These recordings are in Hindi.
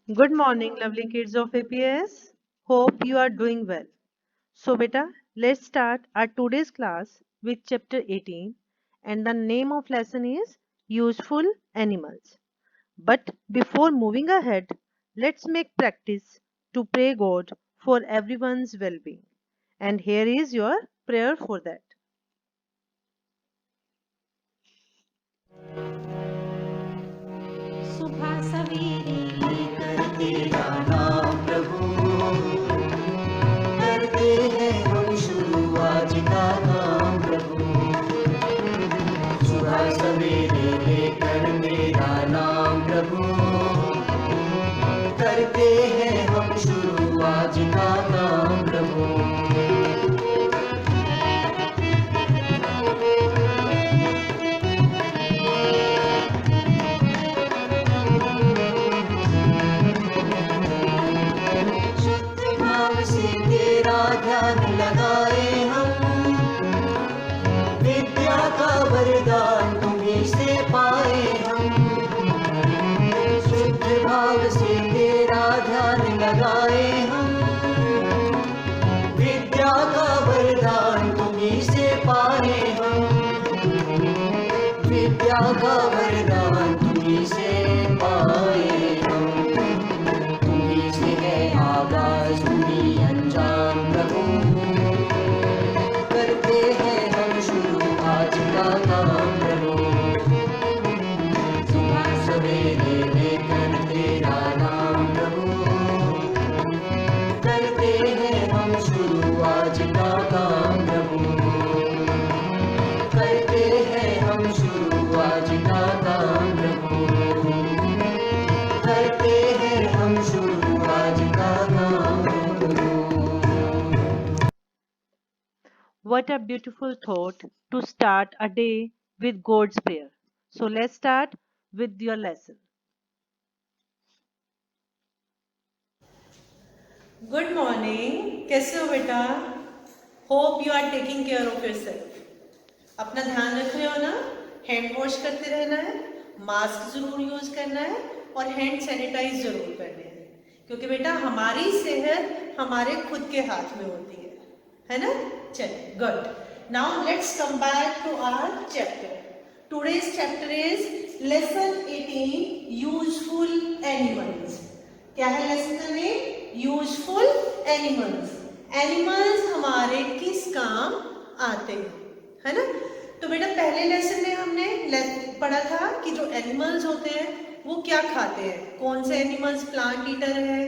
Good morning, lovely kids of APS. Hope you are doing well. So, beta, let's start our today's class with chapter 18, and the name of lesson is Useful Animals. But before moving ahead, let's make practice to pray God for everyone's well being. And here is your prayer for that. सुबह सवेरे लेकर तेरा नाम प्रभु करते हैं हम शुरू आज का काम प्रभु। सुबह सवेरे लेकर तेरा नाम प्रभु करते हैं हम शुरू आज का काम प्रभु। ध्यान लगाए हम विद्या का वरदान तुम्हीं से पाए हम। शुद्ध भाव से तेरा ध्यान लगाए हम विद्या का वरदान तुम्हीं से पाए हम। विद्या का वरदान तुम्हीं से पाए हम। तुम्हीं से है आगाज तुम्हीं अंजाम प्रभु करते हैं हम शुरू आज का काम प्रभु। सुबह सवेरे लेकर तेरा नाम प्रभु करते हैं हम शुरू आज का काम प्रभु। करते हैं हम शुरू आज का काम प्रभु। करते हैं हम शुरू आज का काम प्रभु। What a beautiful thought to start a day with God's prayer. So, let's start with your lesson. Good morning, कैसे हो बेटा? Hope you are taking care of yourself. अपना ध्यान रख रहे हो ना? हैंड वॉश करते रहना है, मास्क जरूर यूज करना है और हैंड सैनिटाइज जरूर करने हैं, क्योंकि बेटा हमारी सेहत हमारे खुद के हाथ में होती है ना? चलिए, good. Now let's come back to our chapter. Today's chapter is lesson 18 useful animals. क्या है लेसन का नेम? Useful animals. एनिमल्स हमारे किस काम आते हैं, है ना? तो बेटा पहले लेसन में हमने पढ़ा था कि जो एनिमल्स होते हैं वो क्या खाते हैं। कौन से एनिमल्स प्लांट ईटर हैं,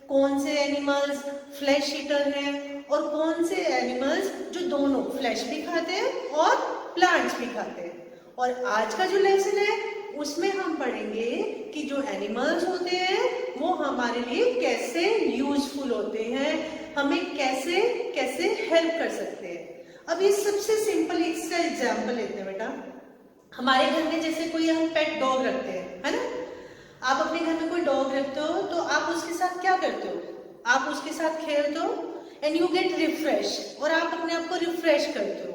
कौन से एनिमल्स फ्लैश ईटर हैं और कौन से एनिमल्स जो दोनों फ्लैश भी खाते हैं और प्लांट्स भी खाते हैं। और आज का जो लेसन है उसमें हम पढ़ेंगे कि जो एनिमल्स होते हैं वो हमारे लिए कैसे यूजफुल होते हैं, हमें कैसे कैसे हेल्प कर सकते हैं। अब ये सबसे सिंपल इसका एग्जाम्पल लेते हैं बेटा। हमारे घर में जैसे कोई हम पेट डॉग रखते हैं, है ना? आप अपने घर में कोई डॉग रखते हो तो आप उसके साथ क्या करते हो? आप उसके साथ खेलते हो एंड यू गेट रिफ्रेश, और आप अपने आप को रिफ्रेश करते हो।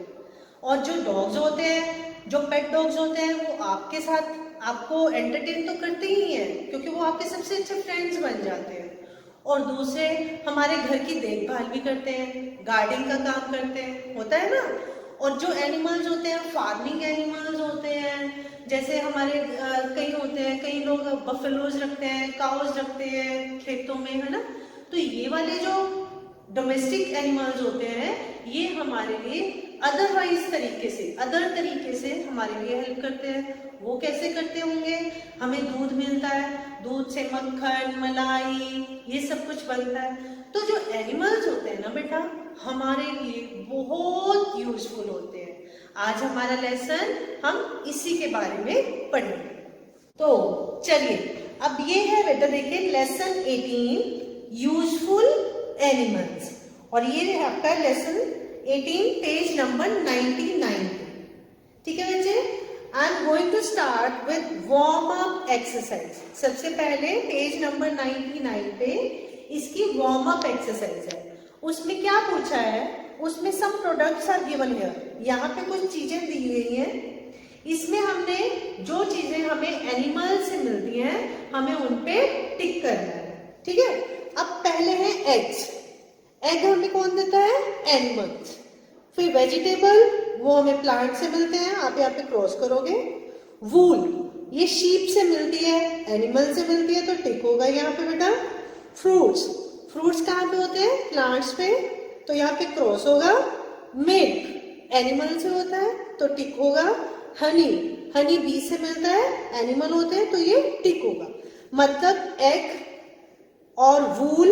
और जो डॉग्स होते हैं, जो पेट डॉग्स होते हैं, वो आपके साथ आपको एंटरटेन तो करते ही हैं, क्योंकि वो आपके सबसे अच्छे फ्रेंड्स बन जाते हैं। और दूसरे हमारे घर की देखभाल भी करते हैं, गार्डनिंग का काम करते हैं, होता है ना? और जो एनिमल्स होते हैं फार्मिंग एनिमल्स होते हैं, जैसे हमारे कई होते हैं, कई लोग बफेलोज रखते हैं, काउज रखते हैं खेतों में, है ना? तो ये वाले जो डोमेस्टिक एनिमल्स होते हैं ये हमारे लिए अदर तरीके से हमारे लिए हेल्प करते हैं। वो कैसे करते होंगे? हमें दूध मिलता है, दूध से मक्खन, मलाई, ये सब कुछ बनता है। तो जो एनिमल्स होते हैं ना बेटा हमारे लिए बहुत यूजफुल होते हैं। आज हमारा लेसन हम इसी के बारे में पढ़ेंगे। तो चलिए, अब ये है बेटा, देखिए लेसन 18 यूजफुल एनिमल्स, और ये है आपका लेसन 18 पेज नंबर 99। ठीक है बच्चे, I am going to start with warm up exercise. सबसे पहले पेज नंबर 99 पे इसकी वार्म अप एक्सरसाइज है। उसमें क्या पूछा है? उसमें सब प्रोडक्ट्स आर गिवन हियर। यहाँ पे कुछ चीजें दी गई हैं, इसमें हमने जो चीजें हमें एनिमल से मिलती हैं हमें उन पे टिक करना है। ठीक है। अब पहले है एग्स। एग हमें कौन देता है? एनिमल्स। फिर वेजिटेबल, वो हमें प्लांट से मिलते हैं, आप यहाँ पे क्रॉस करोगे। वूल, ये शीप से मिलती है, एनिमल से मिलती है, तो टिक होगा यहाँ पे बेटा। फ्रूट्स, फ्रूट्स कहाँ पे होते हैं? प्लांट्स पे, तो यहाँ पे क्रॉस होगा। मिल्क एनिमल से होता है, तो टिक होगा। हनी, हनी बी से मिलता है, एनिमल होते हैं, तो ये टिक होगा। मतलब एग और वूल,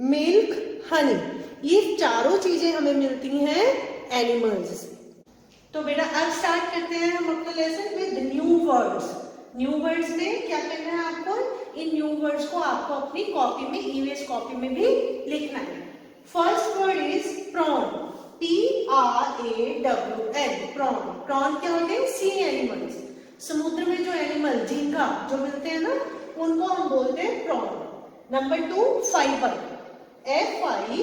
मिल्क, हनी, ये चारों चीजें हमें मिलती हैं एनिमल्स से। तो बेटा अब स्टार्ट करते हैं हम अपना lesson with new words. New words में क्या करना है आपको? इन न्यू वर्ड्स को आपको अपनी कॉपी में, ईवीएस कॉपी में भी लिखना है। First word is prawn, PRAWN, prawn. Prawn क्या होते हैं? Sea animals. समुद्र में जो एनिमल, झींगा जो मिलते हैं ना, उनको हम बोलते हैं prawn. Number 2 fibre, FIBRE,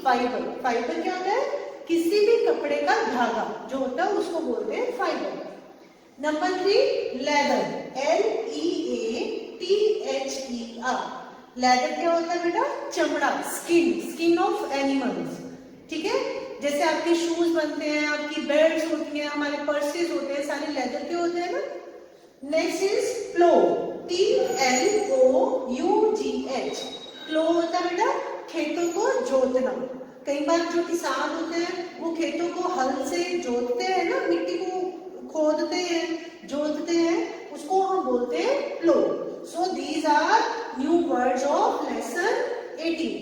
fibre. Fibre क्या होता है? किसी भी कपड़े का धागा जो होता है उसको बोलते हैं fibre. Number 3 leather, LEATHER। Leather क्या होता है बेटा? चमड़ा, स्किन, स्किन ऑफ एनिमल्स। ठीक है, जैसे आपके शूज बनते हैं, आपकी बेल्ट होती हैं, हमारे पर्सेस होते हैं, सारे लेदर के होते हैं ना। Next is plough, PLOUGH। Plough होता है बेटा खेतों को जोतना। कई बार जो किसान होते हैं वो खेतों को हल से जोतते हैं ना, मिट्टी को खोदते हैं, जोतते हैं, उसको हम बोलते हैं plough. So these are new words of lesson 18।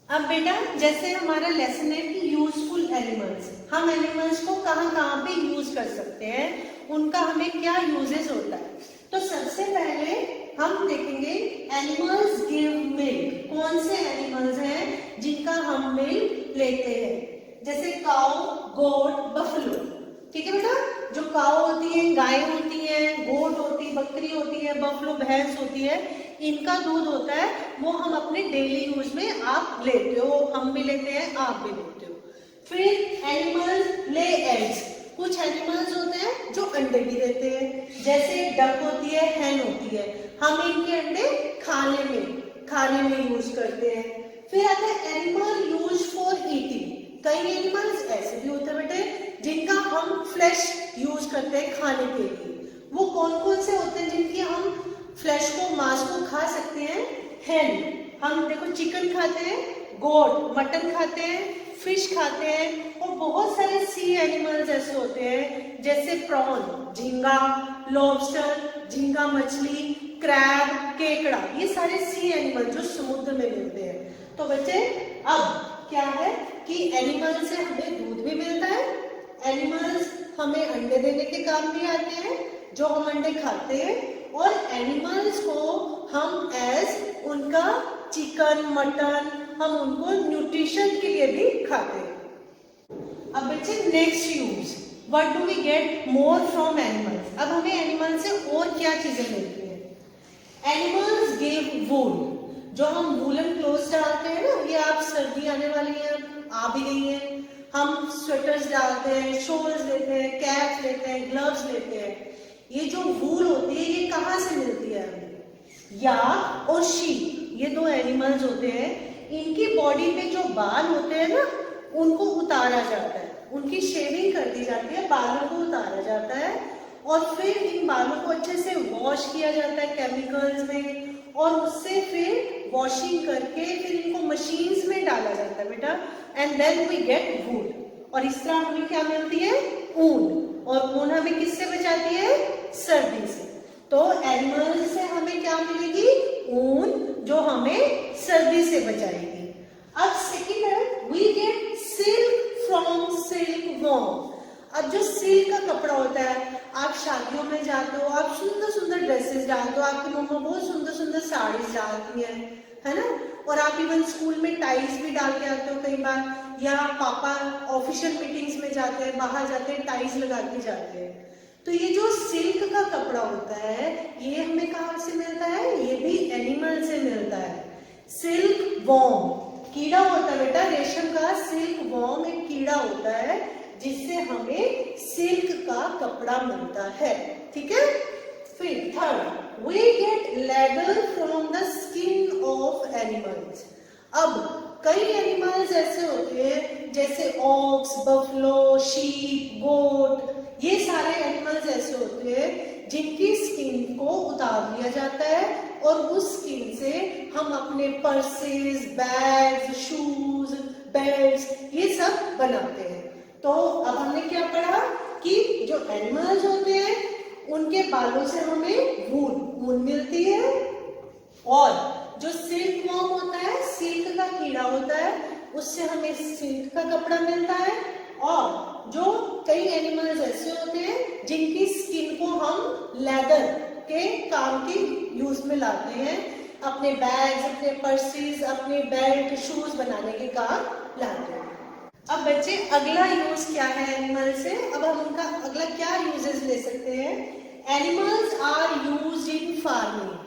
अब बेटा जैसे हमारा लेसन है कि यूजफुल एनिमल्स, हम एनिमल्स को कहाँ कहाँ पे यूज कर सकते हैं, उनका हमें क्या यूजेस होता है। तो सबसे पहले हम देखेंगे एनिमल्स गिव मिल्क। कौन से एनिमल्स हैं जिनका हम मिल्क लेते हैं? जैसे काउ, गोट, बफलो। ठीक है बेटा, जो काउ होती है, गाय होती है, गोट होती है, बकरी होती है, बफलो भैंस होती है, इनका दूध होता है, वो हम अपने डेली यूज में आप लेते हो, हम भी लेते हैं, आप भी लेते हो। फिर एनिमल्स ले एग्स। कुछ एनिमल्स होते हैं जो अंडे भी देते हैं, जैसे डक होती है, हैन होती है, हम इनके अंडे खाने में यूज करते हैं। फिर आता है एनिमल यूज फॉर ईटिंग। कई एनिमल्स ऐसे भी होते हैं बेटे जिनका हम फ्लैश यूज करते हैं खाने के लिए। वो कौन कौन से होते हैं जिनकी हम फ्लैश को, मांस को खा सकते हैं? हैन, हम देखो चिकन खाते हैं, गोट मटन खाते हैं, फिश खाते हैं, और बहुत सारे सी एनिमल्स ऐसे होते हैं जैसे प्रॉन, झींगा, लॉबस्टर, झींगा मछली, क्रैब, केकड़ा, ये सारे सी एनिमल जो समुद्र में मिलते हैं। तो बच्चे अब क्या है कि एनिमल से हमें दूध भी मिलता है, एनिमल्स हमें अंडे देने के काम भी आते हैं जो हम अंडे खाते हैं, और एनिमल्स को हम एज उनका चिकन, मटन, हम उनको न्यूट्रिशन के लिए भी खाते हैं। अब बच्चे next use, what do we get more from animals. अब हमें एनिमल से और क्या चीजें मिलती हैं? Animals give wool. जो हम वूलन क्लोथ्स डालते हैं ना, ये आप सर्दी आने वाली है, आ भी गई है, हम स्वेटर्स डालते हैं, शॉल्स लेते हैं, कैप्स लेते हैं, ग्लव्स लेते हैं। ये जो वूल होती है ये कहाँ से मिलती है हमें? याक और शीप, ये दो एनिमल्स होते हैं, इनकी बॉडी पे जो बाल होते हैं ना, उनको उतारा जाता है, उनकी शेविंग कर दी जाती है, बालों को उतारा जाता है, और फिर इन बालों को अच्छे से वॉश किया जाता है केमिकल्स में, और उससे फिर वॉशिंग करके फिर इनको मशीन्स में डाला जाता है बेटा, एंड देन वी गेट वूल। और इस तरह हमें क्या मिलती है? ऊन। और ऊन हमें किससे बचाती है? सर्दी से। तो एनिमल से हमें क्या मिलेगी? ऊन, जो हमें सर्दी से बचाएगी। अब सेकेंड है we get silk from silk worm. अब जो सिल्क का कपड़ा होता है, आप शादियों में जाते हो, आप सुंदर सुंदर ड्रेसेस डालते हो, आपकी मम्मा बहुत सुंदर सुंदर साड़ीज डालती है ना, और आप इवन स्कूल में टाइज भी डाल के आते हो कई बार, या पापा ऑफिशियल मीटिंग्स में जाते हैं, बाहर जाते हैं, टाइज लगा के जाते हैं। तो ये जो सिल्क का कपड़ा होता है, ये हमें कहाँ से मिलता है? ये भी एनिमल से मिलता है। सिल्क वॉर्म, कीड़ा होता है बेटा रेशम का, सिल्क वॉर्म एक कीड़ा होता है जिससे हमें सिल्क का कपड़ा मिलता है। ठीक है, फिर third we get leather from the skin of animals. अब कई एनिमल्स ऐसे होते हैं जैसे ऑक्स, बफलो, शीप, गोट, ये सारे एनिमल्स ऐसे होते हैं जिनकी स्किन को उतार लिया जाता है और उस स्किन से हम अपने पर्सेस, बैग्स, शूज, बेल्ट्स ये सब बनाते हैं। तो अब हमने क्या पढ़ा कि जो एनिमल्स होते हैं उनके बालों से हमें ऊन मिलती है, और जो सिल्क वॉर्म होता है, सिल्क का कीड़ा होता है, उससे हमें सिल्क का कपड़ा मिलता है। और जो कई एनिमल्स ऐसे होते हैं जिनकी स्किन को हम लेदर के काम की यूज में लाते हैं, अपने बैग्स, अपने पर्सेस, अपने बेल्ट, शूज बनाने के काम लाते हैं। अब बच्चे अगला यूज क्या है एनिमल से, अब हम उनका अगला क्या यूजेस ले सकते हैं। Animals are used in farming.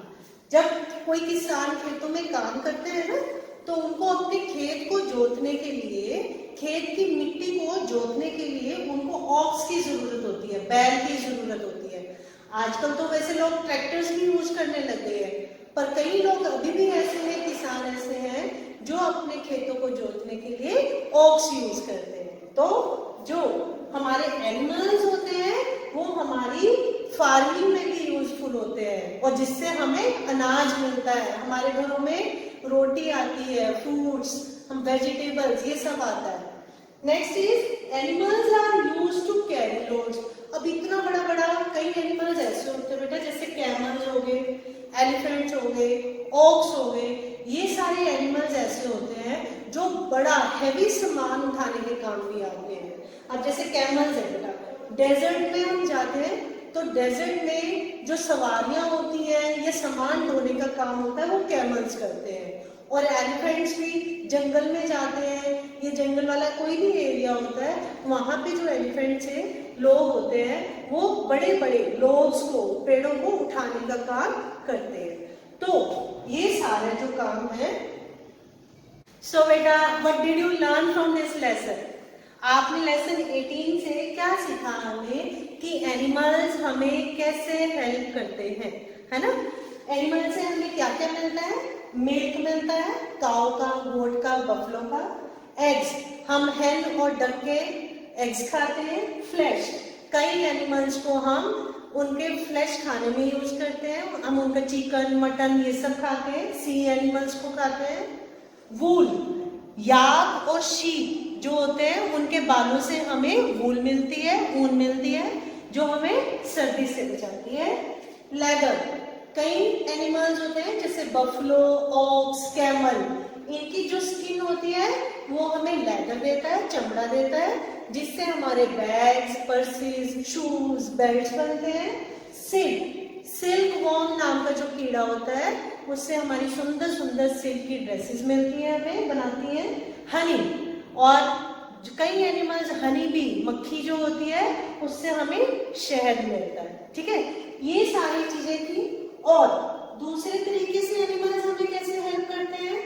जब कोई किसान खेतों में काम करते हैं ना, तो उनको अपने खेत को जोतने के लिए, खेत की मिट्टी को जोतने के लिए उनको ऑक्स की जरूरत होती है, बैल की जरूरत होती है। आजकल तो वैसे लोग ट्रैक्टर्स भी यूज करने लग गए हैं, पर कई लोग अभी भी ऐसे हैं, किसान ऐसे हैं जो अपने खेतों को जोतने के लिए ऑक्स यूज करते हैं। तो जो हमारे एनिमल्स होते हैं वो हमारी फार्मिंग में भी यूजफुल होते हैं, और जिससे हमें अनाज मिलता है, हमारे घरों में रोटी आती है, फ्रूट्स, हम वेजिटेबल्स, ये सब आता है। Next is animals are used to carry loads. अब इतना बड़ा बड़ा कई एनिमल्स ऐसे होते हैं बेटा, जैसे कैमल्स हो गए, एलिफेंट्स हो गए, ऑक्स हो गए, ये सारे एनिमल्स ऐसे होते हैं जो बड़ा हैवी सामान उठाने के काम भी आते हैं। अब जैसे कैमल्स है बेटा, डेजर्ट में हम जाते हैं तो डेजर्ट में जो सवारियां होती हैं या सामान ढोने का काम होता है वो कैमल्स करते हैं। और एलिफेंट्स भी जंगल में जाते हैं, ये जंगल वाला कोई भी एरिया होता है, वहां पे जो एलिफेंट्स है लोग होते हैं वो बड़े बड़े लोग्स को, पेड़ों को उठाने का काम करते हैं। तो ये सारे जो काम है। सो बेटा, what did you learn from this lesson? आपने लेसन 18 से क्या सीखा हमें कि एनिमल्स हमें कैसे हेल्प करते हैं, है ना। एनिमल से हमें क्या क्या मिलता है? मिल्क मिलता है, काऊ का, गोट का, बफलो का। एग्स, हम हैन और डक के एग्स खाते हैं। फ्लैश, कई एनिमल्स को हम उनके फ्लैश खाने में यूज करते हैं, हम उनका चिकन, मटन ये सब खाते हैं, सी एनिमल्स को खाते हैं। वूल, याक और शीप जो होते हैं उनके बालों से हमें वूल मिलती है, ऊन मिलती है, जो हमें सर्दी से बचाती है। लेदर, कई एनिमल्स होते हैं जैसे बफलो, ऑक्स, कैमल, इनकी जो स्किन होती है वो हमें लेदर देता है, चमड़ा देता है, जिससे हमारे बैग्स, पर्सेस, शूज, बेल्ट्स बनते हैं। सिल्क, सिल्क वॉर्म नाम का जो कीड़ा होता है उससे हमारी सुंदर सुंदर सिल्क की ड्रेसेस मिलती हैं, हमें बनाती हैं। हनी, और कई एनिमल्स हनी भी, मक्खी जो होती है उससे हमें शहद मिलता है। ठीक है, ये सारी चीजें थी। और दूसरे तरीके से एनिमल्स हमें कैसे हेल्प करते हैं?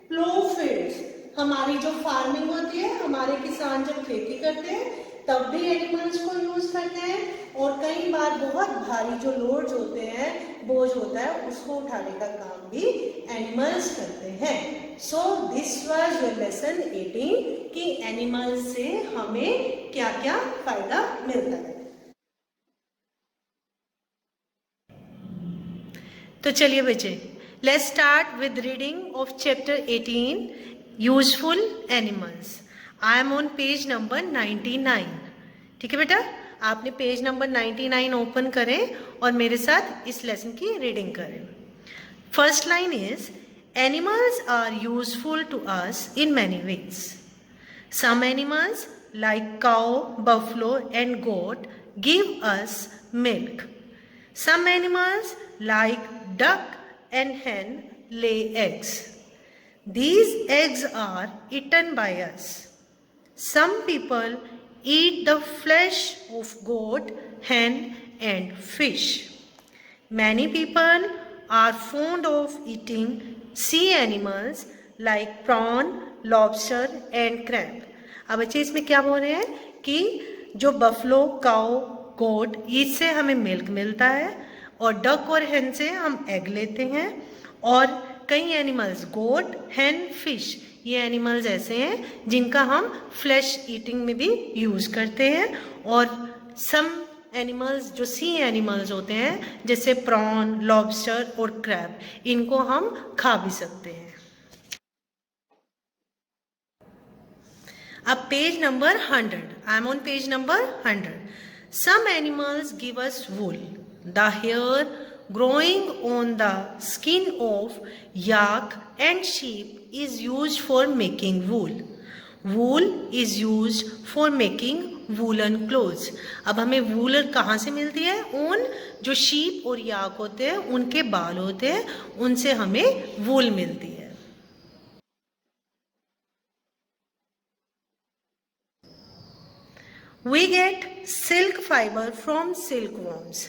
प्लो फील्ड्स, हमारी जो फार्मिंग होती है, हमारे किसान जब खेती करते हैं तब भी एनिमल्स को यूज करते हैं, और कई बार बहुत भारी जो लोड्स होते हैं, बोझ होता है, उसको उठाने का काम भी एनिमल्स करते हैं। So this was your lesson 18 कि एनिमल्स से हमें क्या क्या फायदा मिलता है। तो चलिए बच्चे, let's start with reading of chapter 18 useful animals. I am on page number 99। ठीक है बेटा, आपने पेज नंबर 99 ओपन करें और मेरे साथ इस लेसन की रीडिंग करें। First line is, animals are useful to us in many ways. Some animals like cow, buffalo and goat give us milk. Some animals like duck and hen lay eggs. These eggs are eaten by us. Some people eat the flesh of goat, hen and fish. Many people are fond of eating sea animals like prawn, lobster and crab. अब बच्चे इसमें क्या बोल रहे हैं कि जो बफलो, काऊ, गोट, इससे हमें मिल्क मिलता है और डक और hen से हम एग लेते हैं। और कई एनिमल्स गोट, hen, फिश, ये एनिमल्स ऐसे हैं जिनका हम फ्लैश ईटिंग में भी यूज करते हैं। और सम एनिमल्स जो सी एनिमल्स होते हैं जैसे प्रॉन, लॉबस्टर और क्रैब, इनको हम खा भी सकते हैं। अब page number 100, I am on page number 100. Some animals give us wool. The hair growing on the skin of yak and sheep is used for making wool. Wool is used for making woolen clothes. अब हमें वूल कहाँ से मिलती है? ऊन जो शीप और याक होते हैं उनके बाल होते हैं, उनसे हमें वूल मिलती है। We get silk fiber from silkworms.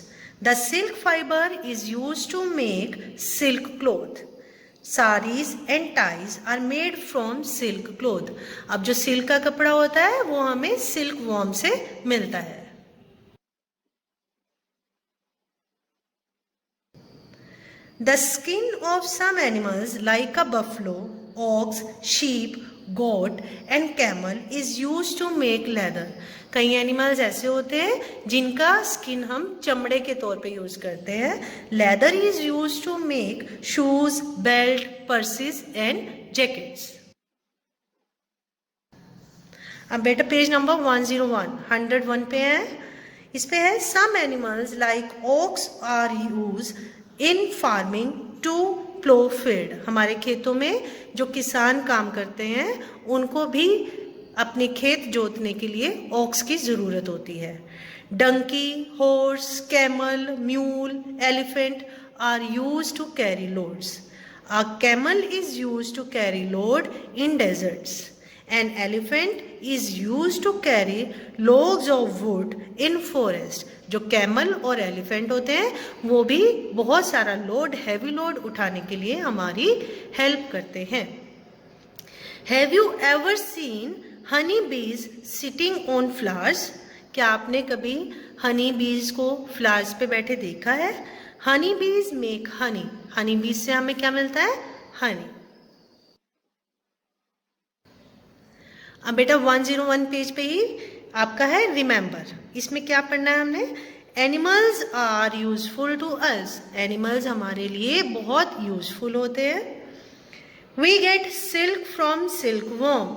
The silk fiber is used to make silk cloth. Saris and ties are made from silk cloth. अब जो सिल्क का कपड़ा होता है वो हमें सिल्क वॉर्म से मिलता है। The skin of some animals like a buffalo, ox, sheep, goat and camel is used to make leather. कई एनिमल्स ऐसे होते हैं जिनका स्किन हम चमड़े के तौर पे यूज करते हैं। Leather is use to make shoes, belt, purses and jackets. अब बेटा पेज नंबर 101, 101 पे है। इस पे है some animals like ox are use in farming to plough field. हमारे खेतों में जो किसान काम करते हैं उनको भी अपने खेत जोतने के लिए ऑक्स की ज़रूरत होती है। Donkey, horse, camel, mule, elephant are use to carry loads. A camel is use to carry load in deserts. An elephant is used to carry logs of wood in forest. जो कैमल और एलिफेंट होते हैं वो भी बहुत सारा लोड, हैवी लोड उठाने के लिए हमारी हेल्प करते हैं। Have you ever seen honey bees sitting on flowers? क्या आपने कभी हनी बीज को फ्लावर्स पे बैठे देखा है? हनी बीज मेक हनी। हनी बीज से हमें क्या मिलता है? हनी। अब बेटा 101 पेज पे ही आपका है रिमेंबर। इसमें क्या पढ़ना है हमने? Animals are useful to us. एनिमल्स हमारे लिए बहुत यूजफुल होते हैं। We get silk from silk worm.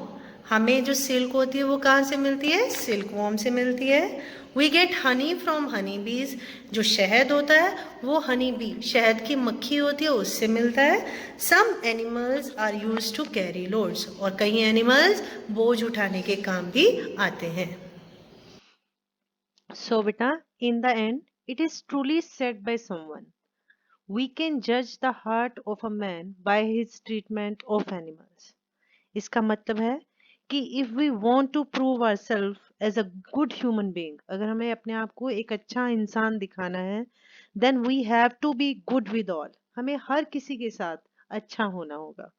हमें जो सिल्क होती है वो कहाँ से मिलती है? सिल्क वॉर्म से मिलती है। We get honey from honey bees. जो शहद होता है वो हनी बी, शहद की मक्खी होती है, उससे मिलता है। Some animals are use to carry loads. और कई एनिमल्स बोझ उठाने के काम भी आते हैं। So beta, in the end, it is truly said by someone. We can judge the heart of a man by his treatment of animals. इसका मतलब है कि if we want to prove ourselves as a good human being, अगर हमें अपने आप को एक अच्छा इंसान दिखाना है, then we have to be good with all. हमें हर किसी के साथ अच्छा होना होगा,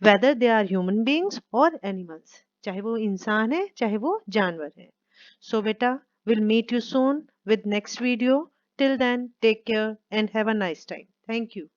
whether they are human beings or animals. चाहे वो इंसान है चाहे वो जानवर है। So beta, we'll meet you soon with next video. Till then, take care and have a nice time. Thank you.